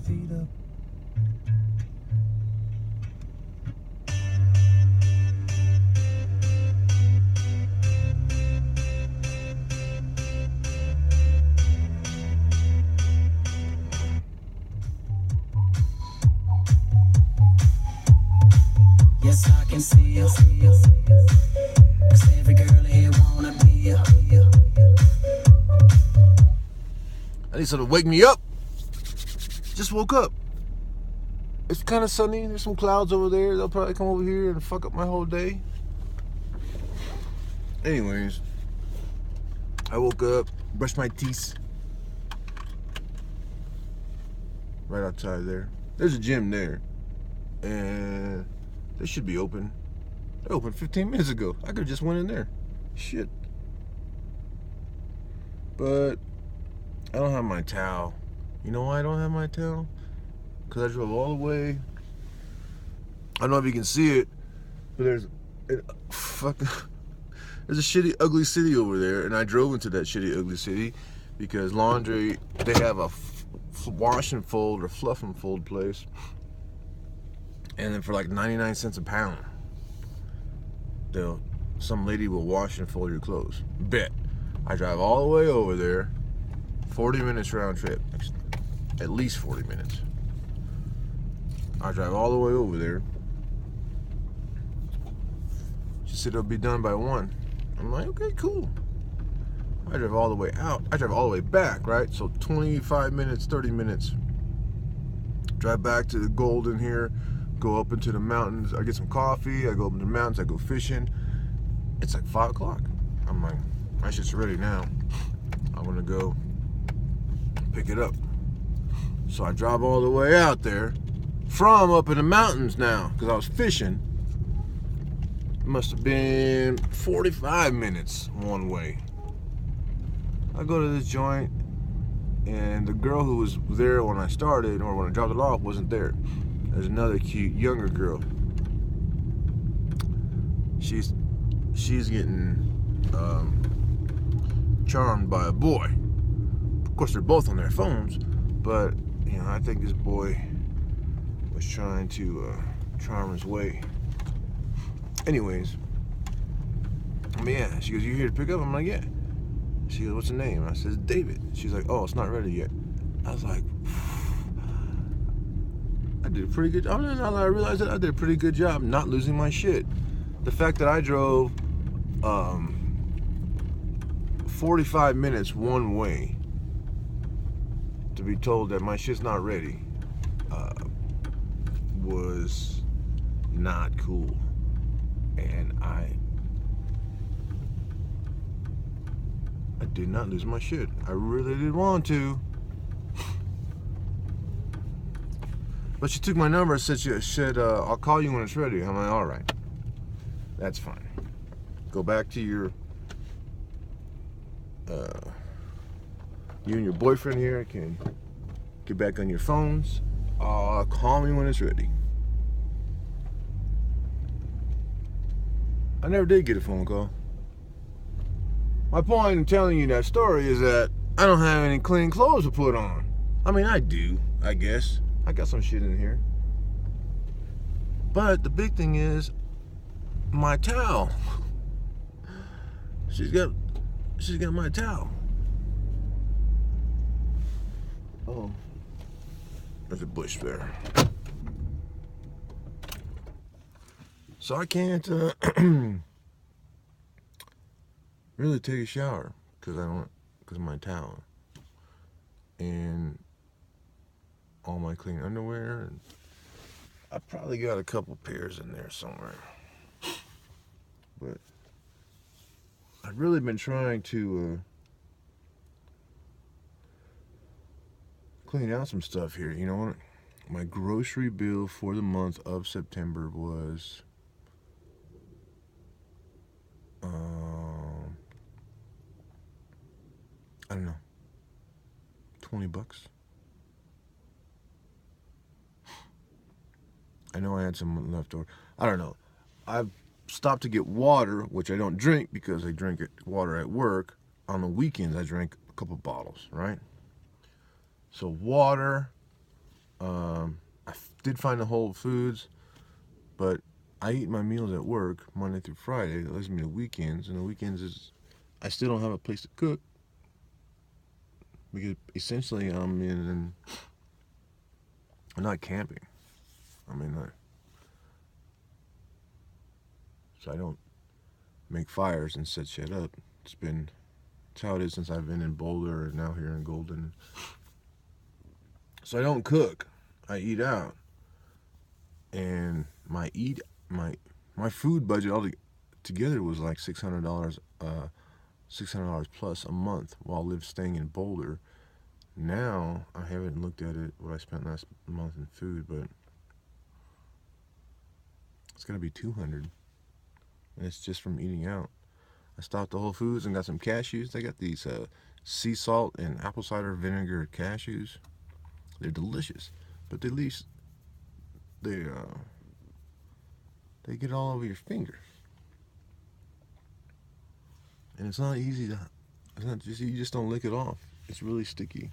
feet up. Yes, I can see you. 'Cause every girl here wanna be you. I need something to wake me up. Just woke up. It's kind of sunny. There's some clouds over there. They'll probably come over here and fuck up my whole day. Anyways, I woke up, brushed my teeth. Right outside there. There's a gym there. And they should be open. They opened 15 minutes ago. I could have just went in there. Shit. But I don't have my towel. You know why I don't have my towel? Because I drove all the way. I don't know if you can see it, but there's a shitty, ugly city over there, and I drove into that shitty, ugly city because laundry, they have a wash and fold or fluff and fold place, and then for like 99 cents a pound, some lady will wash and fold your clothes. Bet. I drive all the way over there, 40 minutes round trip, at least 40 minutes. I drive all the way over there. She said it'll be done by 1. I'm like, okay, cool. I drive all the way out. I drive all the way back, right? So 25 minutes, 30 minutes. Drive back to the Golden here, go up into the mountains. I get some coffee. I go up into the mountains. I go fishing. It's like 5 o'clock. I'm like, my shit's ready now. I'm gonna go pick it up. So I drive all the way out there from up in the mountains now because I was fishing. It must have been 45 minutes one way. I go to this joint and the girl who was there when I started or when I dropped it off wasn't there. There's another cute younger girl. She's getting charmed by a boy. Of course, they're both on their phones, but you know, I think this boy was trying to charm his way. Anyways, I mean, yeah, she goes, "You here to pick up?" I'm like, "Yeah." She goes, "What's your name?" I says, "David." She's like, "Oh, it's not ready yet." I was like, I did a pretty good job. Now that I realized that I did a pretty good job not losing my shit. The fact that I drove 45 minutes one way to be told that my shit's not ready was not cool. And I did not lose my shit. I really did want to. But she took my number and said, "I'll call you when it's ready." I'm like, all right. That's fine. Go back to your, you and your boyfriend here can get back on your phones. Call me when it's ready. I never did get a phone call. My point in telling you that story is that I don't have any clean clothes to put on. I mean, I do, I guess. I got some shit in here. But the big thing is my towel. She's got my towel. Oh, there's a bush there. So I can't really take a shower because of my towel and all my clean underwear, and I probably got a couple pairs in there somewhere. But I've really been trying to clean out some stuff here. You know what? My grocery bill for the month of September was I don't know, $20. I know I had some left over. I don't know. I've stopped to get water, which I don't drink because I drink water at work. On the weekends, I drink a couple bottles, right? So water, did find the Whole Foods, but I eat my meals at work Monday through Friday. That leaves me the weekends, and the weekends is I still don't have a place to cook because essentially I'm not camping. I mean, so I don't make fires and set shit up. It's how it is since I've been in Boulder and now here in Golden. So I don't cook. I eat out, and my food budget all together was like $600, $600 plus a month while staying in Boulder. Now I haven't looked at it what I spent last month in food, but it's gonna be $200, and it's just from eating out. I stopped at Whole Foods and got some cashews. They got these sea salt and apple cider vinegar cashews. They're delicious, but at least they get all over your fingers, and it's not easy to. It's not just you just don't lick it off. It's really sticky.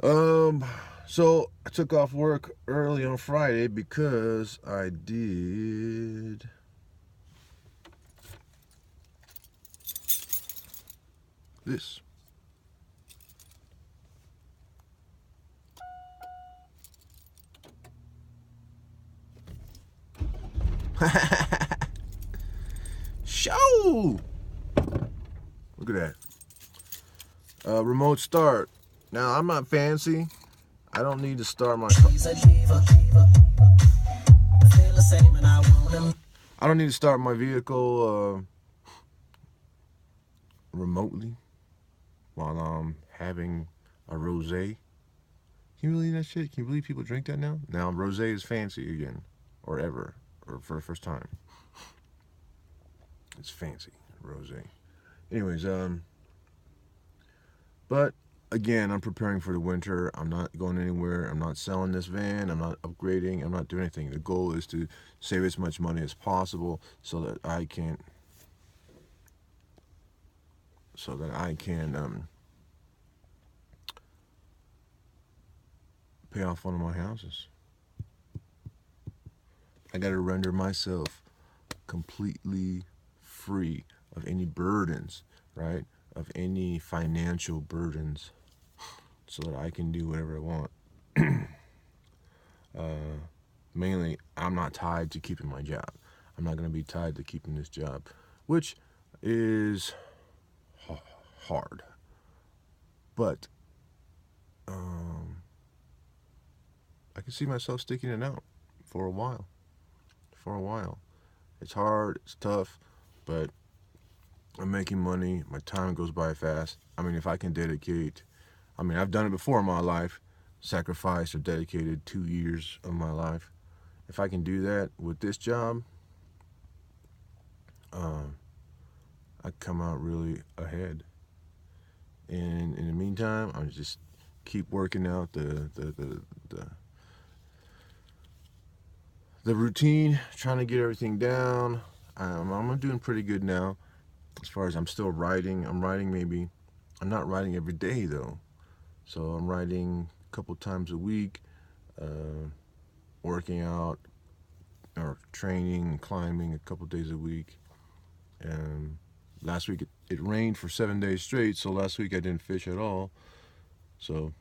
So I took off work early on Friday because I did this. Show! Look at that. Remote start. Now, I'm not fancy. I don't need to start my car. I don't need to start my vehicle remotely while I'm having a rosé. Can you believe that shit? Can you believe people drink that now? Now, rosé is fancy again. Or ever. Or for the first time. It's fancy. Rosé. Anyways, but again, I'm preparing for the winter. I'm not going anywhere. I'm not selling this van. I'm not upgrading. I'm not doing anything. The goal is to save as much money as possible so that I can pay off one of my houses. I got to render myself completely free of any burdens, right? Of any financial burdens, so that I can do whatever I want. Mainly, I'm not tied to keeping my job. I'm not going to be tied to keeping this job, which is hard. But I can see myself sticking it out for a while. It's hard, it's tough, but I'm making money. My time goes by fast. I mean, if I can dedicate, I've done it before in my life, sacrificed or dedicated 2 years of my life. If I can do that with this job, I come out really ahead. And in the meantime, I just keep working out the routine, trying to get everything down. I'm doing pretty good now. As far as I'm still writing, I'm not writing every day though. So I'm writing a couple times a week, working out or training, climbing a couple days a week. Last week it rained for 7 days straight, so last week I didn't fish at all. So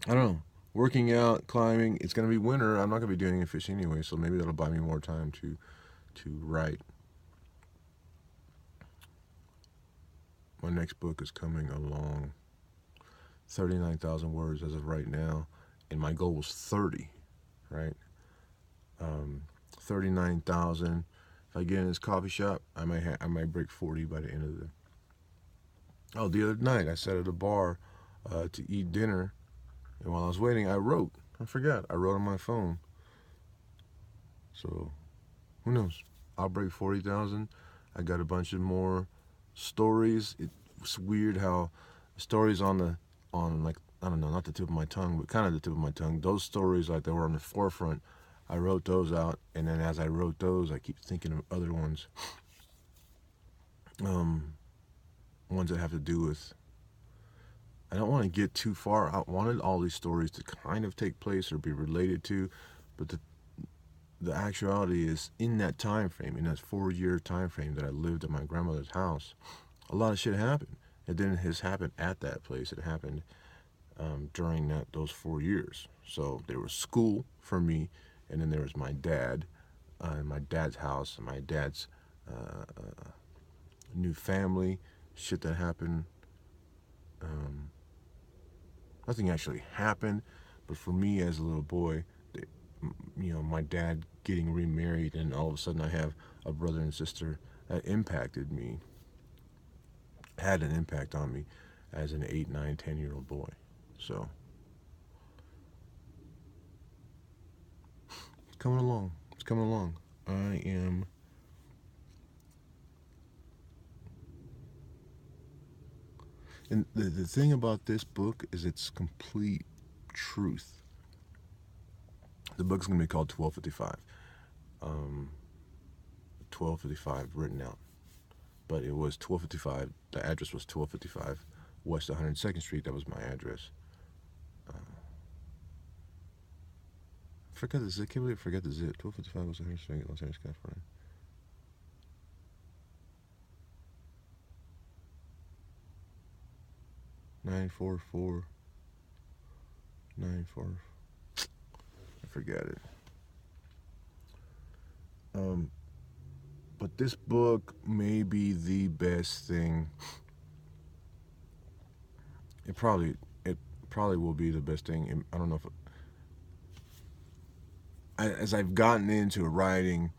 I don't know. Working out, climbing. It's gonna be winter. I'm not gonna be doing any fishing anyway, so maybe that'll buy me more time to write. My next book is coming along. 39,000 words as of right now, and my goal was 30, right? 39,000. If I get in this coffee shop, I might break 40 by the end of the other night I sat at a bar to eat dinner, and while I was waiting, I wrote. I forgot. I wrote on my phone. So, who knows? I'll break 40,000. I got a bunch of more stories. It's weird how stories on like, I don't know, not the tip of my tongue, but kind of the tip of my tongue. Those stories, like, they were on the forefront. I wrote those out, and then as I wrote those, I keep thinking of other ones. Ones that have to do with I don't want to get too far. I wanted all these stories to kind of take place or be related to, but the actuality is in that time frame, in that 4-year time frame that I lived at my grandmother's house, a lot of shit happened. It didn't just happen at that place. It happened during those 4 years. So there was school for me, and then there was my dad, my dad's house, and my dad's new family, shit that happened. Nothing actually happened, but for me as a little boy, my dad getting remarried, and all of a sudden I have a brother and sister that impacted me, had an impact on me as an 8, 9, 10-year-old boy. So it's coming along. It's coming along. I am and the thing about this book is it's complete truth. The book's gonna be called 1255. 1255 written out, but it was 1255. The address was 1255 West 102nd Street. That was my address. Forget the zip. Can't believe I forgot the zip. 1255 West 102nd Street, Los Angeles, California. 94494. I forgot it. But this book may be the best thing. It probably will be the best thing. I don't know if as I've gotten into writing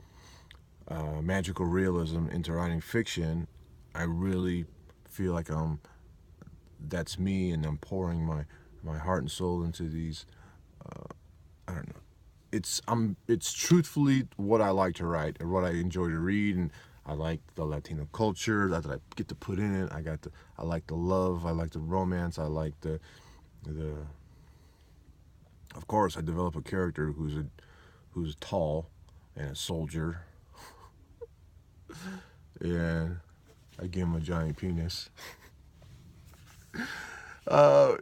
magical realism, into writing fiction, I really feel like that's me, and I'm pouring my heart and soul into these. I don't know. It's truthfully what I like to write, or what I enjoy to read, and I like the Latino culture that I get to put in it. I like the love, I like the romance, I like the. Of course, I develop a character who's tall and a soldier, and I give him a giant penis.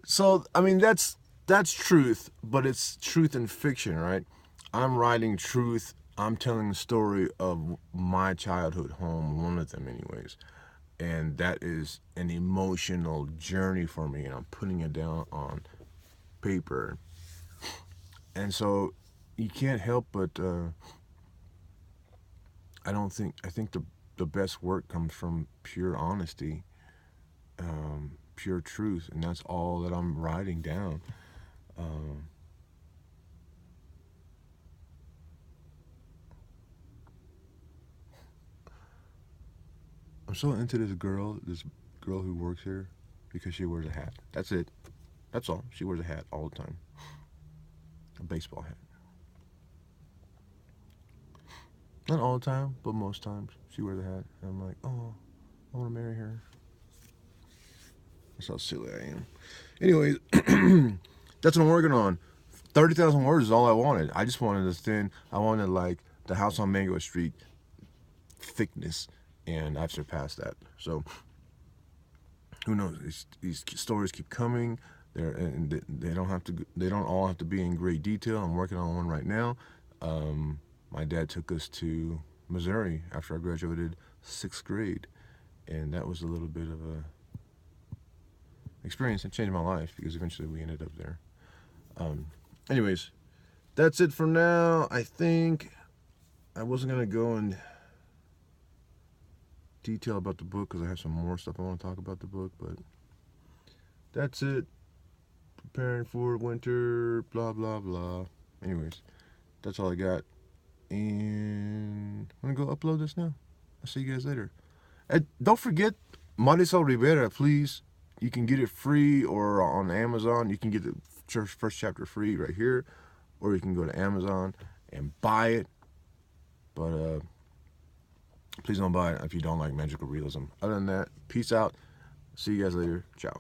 So I mean that's truth, but it's truth in fiction, right? I'm writing truth. I'm telling the story of my childhood home, one of them anyways, and that is an emotional journey for me, and I'm putting it down on paper. And so you can't help but I think the best work comes from pure honesty, pure truth, and that's all that I'm writing down. I'm so into this girl who works here, because she wears a hat. That's it. That's all. She wears a hat all the time. A baseball hat. Not all the time, but most times she wears a hat. And I'm like, oh, I want to marry her. That's how silly I am. Anyways, that's what I'm working on. 30,000 words is all I wanted. I just wanted I wanted like the House on Mango Street thickness, and I've surpassed that. So who knows? These stories keep coming. They don't all have to be in great detail. I'm working on one right now. My dad took us to Missouri after I graduated 6th grade, and that was a little bit of a experience that changed my life, because eventually we ended up there. Anyways, that's it for now. I think I wasn't gonna go in detail about the book because I have some more stuff I want to talk about the book, but that's it. Preparing for winter, blah blah blah. Anyways, that's all I got, and I'm gonna go upload this now. I'll see you guys later. And don't forget Marisol Rivera, please. You can get it free, or on Amazon. You can get the first chapter free right here, or you can go to Amazon and buy it. But please don't buy it if you don't like magical realism. Other than that, peace out. See you guys later. Ciao.